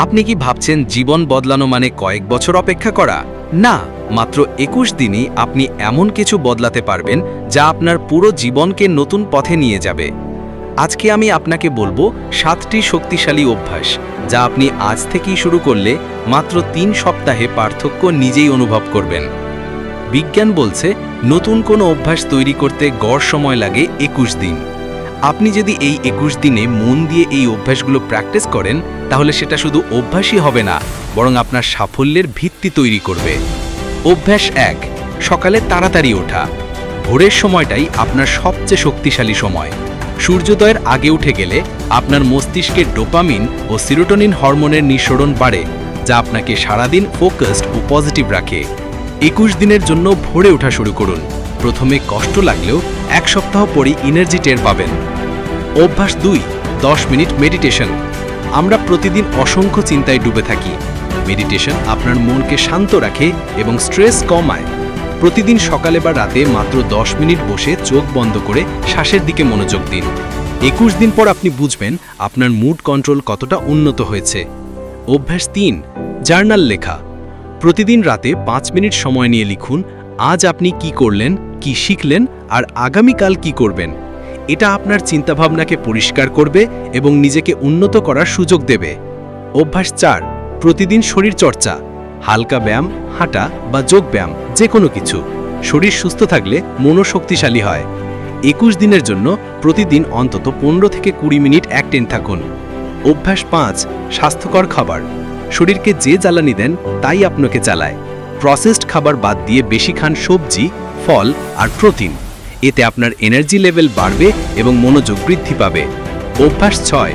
আপনি কি ভাবছেন জীবন বদলানো মানে কয়েক বছর অপেক্ষা করা? না, মাত্র 21 দিনই আপনি এমন কিছু বদলাতে পারবেন যা আপনার পুরো জীবনকে নতুন পথে নিয়ে যাবে। আজকে আমি আপনাকে বলবো 7টি শক্তিশালী অভ্যাস যা আপনি আজ থেকেই শুরু করলে মাত্র 3 সপ্তাহে পার্থক্য নিজেই অনুভব করবেন। বিজ্ঞান বলছে নতুন কোনো অভ্যাস তৈরি করতে গড় সময় লাগে 21 দিন। আপনি যদি এই 21 দিনে মন দিয়ে এই অভ্যাসগুলো প্র্যাকটিস করেন তাহলে সেটা শুধু অভ্যাসই হবে না, বরং আপনার সাফল্যের ভিত্তি তৈরি করবে। অভ্যাস 1, সকালে তাড়াতাড়ি ওঠা। ভোরের সময়টাই আপনার সবচেয়ে শক্তিশালী সময়। সূর্যোদয়ের আগে উঠে গেলে আপনার মস্তিষ্কে ডোপামিন ও সিরোটোনিন হরমোনের নিঃসরণ বাড়ে, যা আপনাকে সারাদিন ফোকাসড ও পজিটিভ রাখে। 21 দিনের জন্য ভোরে ওঠা শুরু করুন। প্রথমে কষ্ট লাগলেও 1 সপ্তাহ পরই এনার্জি টের পাবেন। অভ্যাস 2, 10 মিনিট মেডিটেশন। আমরা প্রতিদিন অসংখ্য চিন্তায় ডুবে থাকি। মেডিটেশন আপনার মনকে শান্ত রাখে এবং স্ট্রেস কমায়। প্রতিদিন সকালে বা রাতে মাত্র 10 মিনিট বসে চোখ বন্ধ করে শ্বাসের দিকে মনোযোগ দিন। 21 দিন পর আপনি বুঝবেন আপনার মুড কন্ট্রোল কতটা উন্নত হয়েছে। অভ্যাস 3, জার্নাল লেখা। প্রতিদিন রাতে 5 মিনিট সময় নিয়ে লিখুন আজ আপনি কি করলেন, কি শিখলেন আর আগামীকাল কি করবেন। এটা আপনার চিন্তাভাবনাকে পরিষ্কার করবে এবং নিজেকে উন্নত করার সুযোগ দেবে। অভ্যাস 4, প্রতিদিন শরীর চর্চা। হালকা ব্যায়াম, হাঁটা বা যোগ ব্যায়াম, যে কোনো কিছু। শরীর সুস্থ থাকলে মনও শক্তিশালী হয়। 21 দিনের জন্য প্রতিদিন অন্তত 15 থেকে 20 মিনিট অ্যাক্টিভ থাকুন। অভ্যাস 5, স্বাস্থ্যকর খাবার। শরীরকে যে জ্বালানি দেন তাই আপনাকে চালায়। প্রসেসড খাবার বাদ দিয়ে বেশি খান সবজি, ফল আর প্রোটিন। এতে আপনার এনার্জি লেভেল বাড়বে এবং মনোযোগ বৃদ্ধি পাবে। অভ্যাস 6,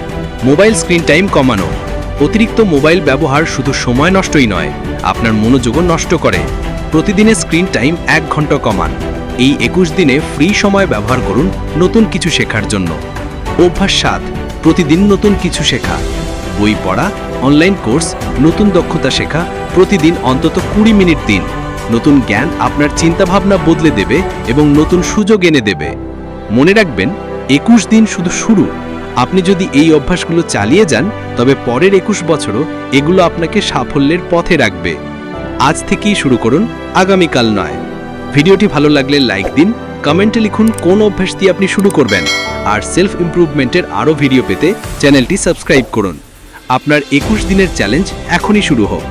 মোবাইল স্ক্রিন টাইম কমানো। অতিরিক্ত মোবাইল ব্যবহার শুধু সময় নষ্টই নয়, আপনার মনোযোগও নষ্ট করে। প্রতিদিনের স্ক্রিন টাইম 1 ঘন্টা কমান। এই 21 দিনে ফ্রি সময় ব্যবহার করুন নতুন কিছু শেখার জন্য। অভ্যাস 7, প্রতিদিন নতুন কিছু শেখা। বই পড়া, অনলাইন কোর্স, নতুন দক্ষতা শেখা। প্রতিদিন অন্তত 20 মিনিট দিন। নতুন জ্ঞান আপনার চিন্তাভাবনা বদলে দেবে এবং নতুন সুযোগ এনে দেবে। মনে রাখবেন, 21 দিন শুধু শুরু। আপনি যদি এই অভ্যাসগুলো চালিয়ে যান তবে পরের 21 বছরও এগুলো আপনাকে সাফল্যের পথে রাখবে। আজ থেকেই শুরু করুন, আগামীকাল নয়। ভিডিওটি ভালো লাগলে লাইক দিন, কমেন্টে লিখুন কোন অভ্যাস দিয়ে আপনি শুরু করবেন। আর সেলফ ইমপ্রুভমেন্টের আরও ভিডিও পেতে চ্যানেলটি সাবস্ক্রাইব করুন। আপনার 21 দিনের চ্যালেঞ্জ এখনই শুরু হোক।